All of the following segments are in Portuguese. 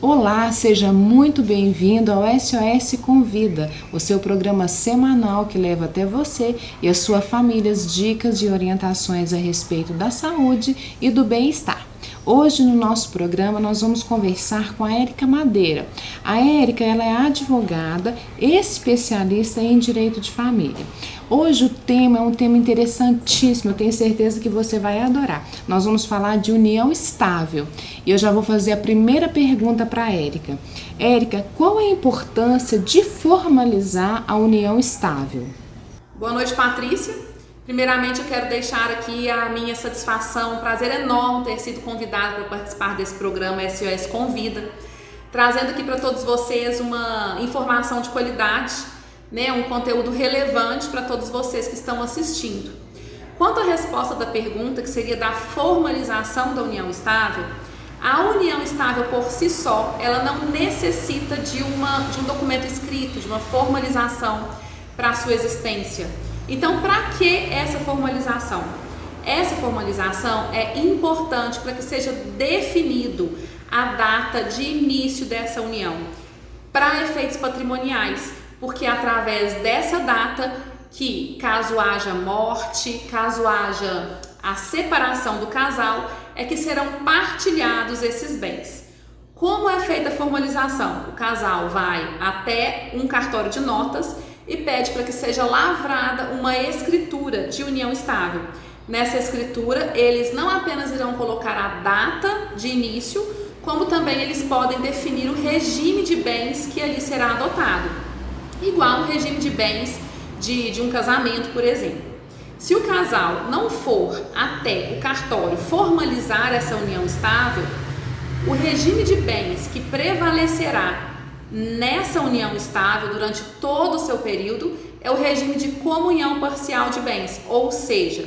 Olá, seja muito bem-vindo ao SOS Convida, o seu programa semanal que leva até você e a sua família as dicas e orientações a respeito da saúde e do bem-estar. Hoje no nosso programa nós vamos conversar com a Érica Madeira. A Érica ela é advogada, especialista em direito de família. Hoje o tema é um tema interessantíssimo, eu tenho certeza que você vai adorar. Nós vamos falar de união estável e eu já vou fazer a primeira pergunta para a Érica. Érica, qual é a importância de formalizar a união estável? Boa noite, Patrícia. Primeiramente, eu quero deixar aqui a minha satisfação, um prazer enorme ter sido convidada para participar desse programa SOS Convida, trazendo aqui para todos vocês uma informação de qualidade, um conteúdo relevante para todos vocês que estão assistindo. Quanto à resposta da pergunta, que seria da formalização da união estável, a união estável por si só, ela não necessita de um documento escrito, de uma formalização para a sua existência. Então, para que essa formalização? Essa formalização é importante para que seja definido a data de início dessa união, para efeitos patrimoniais, porque é através dessa data que, caso haja morte, caso haja a separação do casal, é que serão partilhados esses bens. Como é feita a formalização? O casal vai até um cartório de notas e pede para que seja lavrada uma escritura de união estável. Nessa escritura, eles não apenas irão colocar a data de início, como também eles podem definir o regime de bens que ali será adotado, igual o regime de bens de um casamento, por exemplo. Se o casal não for até o cartório formalizar essa união estável, o regime de bens que prevalecerá nessa união estável durante todo o seu período é o regime de comunhão parcial de bens, ou seja,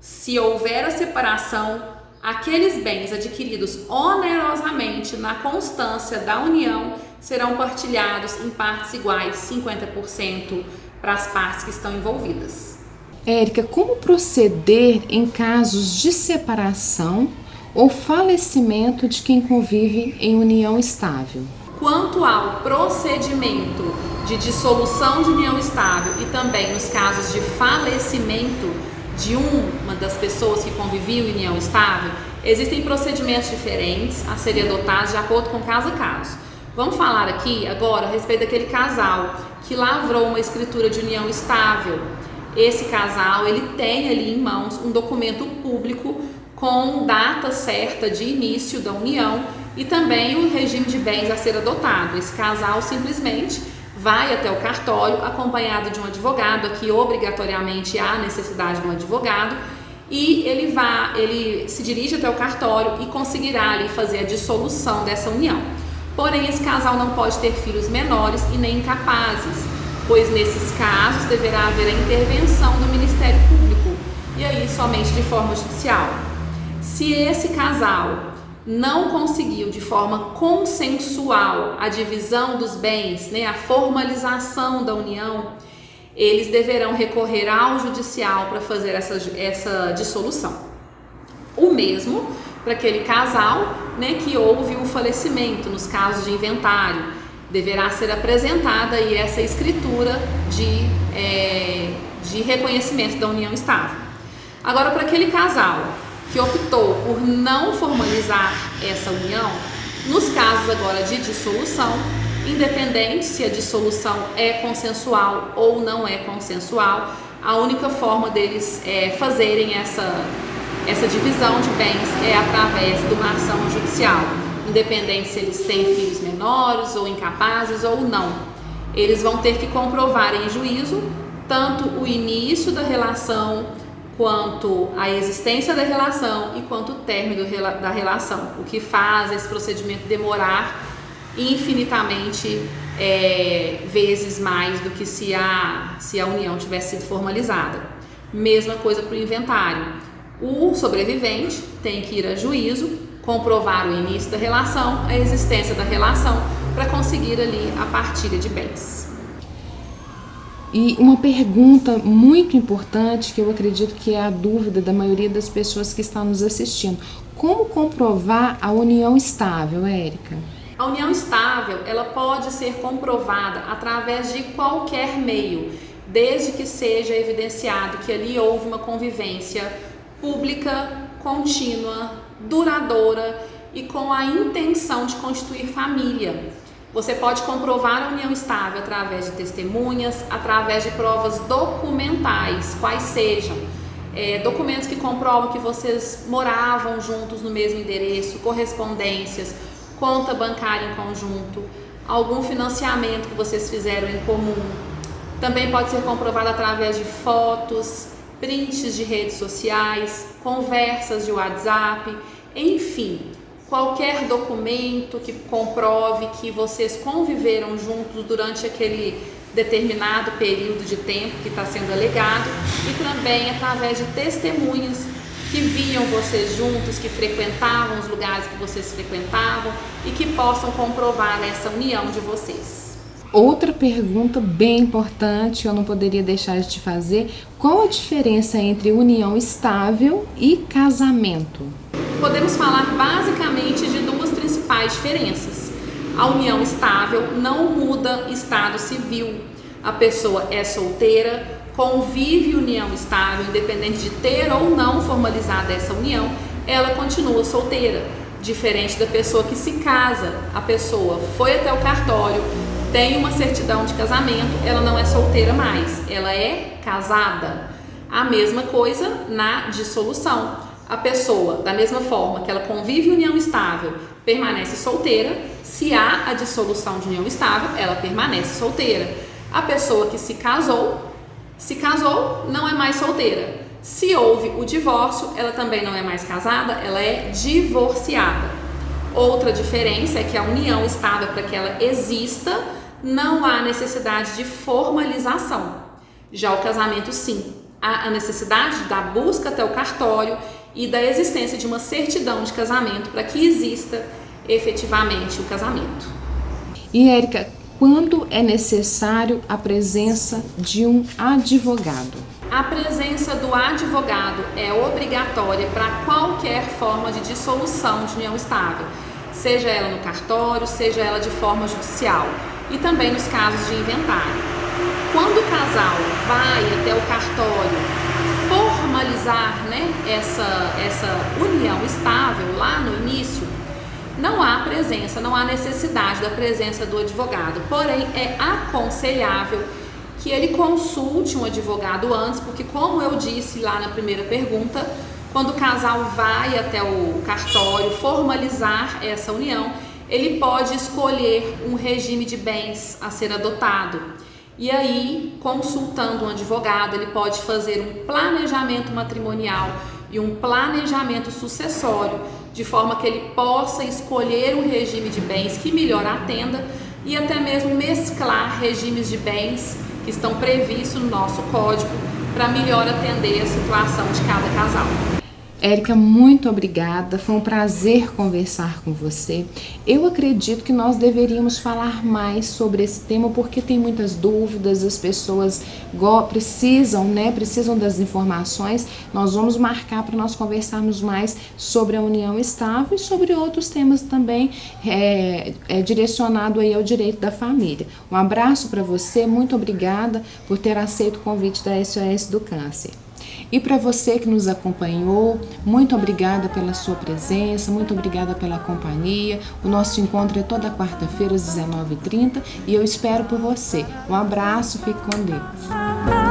se houver a separação, aqueles bens adquiridos onerosamente na constância da união serão partilhados em partes iguais, 50% para as partes que estão envolvidas. Érica, como proceder em casos de separação ou falecimento de quem convive em união estável? Quanto ao procedimento de dissolução de união estável e também nos casos de falecimento de uma das pessoas que conviviam em união estável, existem procedimentos diferentes a serem adotados de acordo com caso a caso. Vamos falar aqui agora a respeito daquele casal que lavrou uma escritura de união estável. Esse casal, ele tem ali em mãos um documento público com data certa de início da união e também o regime de bens a ser adotado. Esse casal simplesmente vai até o cartório acompanhado de um advogado, aqui obrigatoriamente há necessidade de um advogado, e ele se dirige até o cartório e conseguirá ali fazer a dissolução dessa união. Porém, esse casal não pode ter filhos menores e nem incapazes, pois nesses casos deverá haver a intervenção do Ministério Público, e aí somente de forma judicial. Se esse casal não conseguiu de forma consensual a divisão dos bens, a formalização da união, eles deverão recorrer ao judicial para fazer essa dissolução. O mesmo para aquele casal que houve o falecimento, nos casos de inventário, deverá ser apresentada aí essa escritura de reconhecimento da união estável. Agora, para aquele casal que optou por não formalizar essa união, nos casos agora de dissolução, independente se a dissolução é consensual ou não é consensual, a única forma deles fazerem essa divisão de bens é através de uma ação judicial, independente se eles têm filhos menores ou incapazes ou não. Eles vão ter que comprovar em juízo tanto o início da relação, quanto a existência da relação e quanto o término da relação, o que faz esse procedimento demorar infinitamente vezes mais do que se a união tivesse sido formalizada. Mesma coisa para o inventário. O sobrevivente tem que ir a juízo, comprovar o início da relação, a existência da relação, para conseguir ali a partilha de bens. E uma pergunta muito importante, que eu acredito que é a dúvida da maioria das pessoas que estão nos assistindo: como comprovar a união estável, Érica? A união estável, ela pode ser comprovada através de qualquer meio, desde que seja evidenciado que ali houve uma convivência pública, contínua, duradoura e com a intenção de constituir família. Você pode comprovar a união estável através de testemunhas, através de provas documentais, quais sejam documentos que comprovam que vocês moravam juntos no mesmo endereço, correspondências, conta bancária em conjunto, algum financiamento que vocês fizeram em comum. Também pode ser comprovado através de fotos, prints de redes sociais, conversas de WhatsApp, enfim, qualquer documento que comprove que vocês conviveram juntos durante aquele determinado período de tempo que está sendo alegado, e também através de testemunhas que viam vocês juntos, que frequentavam os lugares que vocês frequentavam e que possam comprovar essa união de vocês. Outra pergunta bem importante, eu não poderia deixar de te fazer: qual a diferença entre união estável e casamento? Podemos falar basicamente de duas principais diferenças. A união estável não muda estado civil. A pessoa é solteira, convive em união estável, independente de ter ou não formalizada essa união, ela continua solteira. Diferente da pessoa que se casa, a pessoa foi até o cartório, tem uma certidão de casamento, ela não é solteira mais, ela é casada. A mesma coisa na dissolução. A pessoa, da mesma forma que ela convive em união estável, permanece solteira. Se há a dissolução de união estável, ela permanece solteira. A pessoa que se casou, não é mais solteira. Se houve o divórcio, ela também não é mais casada, ela é divorciada. Outra diferença é que a união estável, para que ela exista, não há necessidade de formalização. Já o casamento, sim, há a necessidade da busca até o cartório e da existência de uma certidão de casamento para que exista efetivamente o casamento. E Érica, quando é necessário a presença de um advogado? A presença do advogado é obrigatória para qualquer forma de dissolução de união estável, seja ela no cartório, seja ela de forma judicial, e também nos casos de inventário. Quando o casal vai até o cartório formalizar, essa união estável lá no início, não há necessidade da presença do advogado, porém é aconselhável que ele consulte um advogado antes, porque, como eu disse lá na primeira pergunta, quando o casal vai até o cartório formalizar essa união, ele pode escolher um regime de bens a ser adotado. E aí, consultando um advogado, ele pode fazer um planejamento matrimonial e um planejamento sucessório, de forma que ele possa escolher um regime de bens que melhor atenda e até mesmo mesclar regimes de bens que estão previstos no nosso código para melhor atender a situação de cada casal. Érica, muito obrigada, foi um prazer conversar com você. Eu acredito que nós deveríamos falar mais sobre esse tema, porque tem muitas dúvidas, as pessoas precisam das informações. Nós vamos marcar para nós conversarmos mais sobre a união estável e sobre outros temas também direcionado aí ao direito da família. Um abraço para você, muito obrigada por ter aceito o convite da SOS do Câncer. E para você que nos acompanhou, muito obrigada pela sua presença, muito obrigada pela companhia. O nosso encontro é toda quarta-feira às 19h30 e eu espero por você. Um abraço, fique com Deus.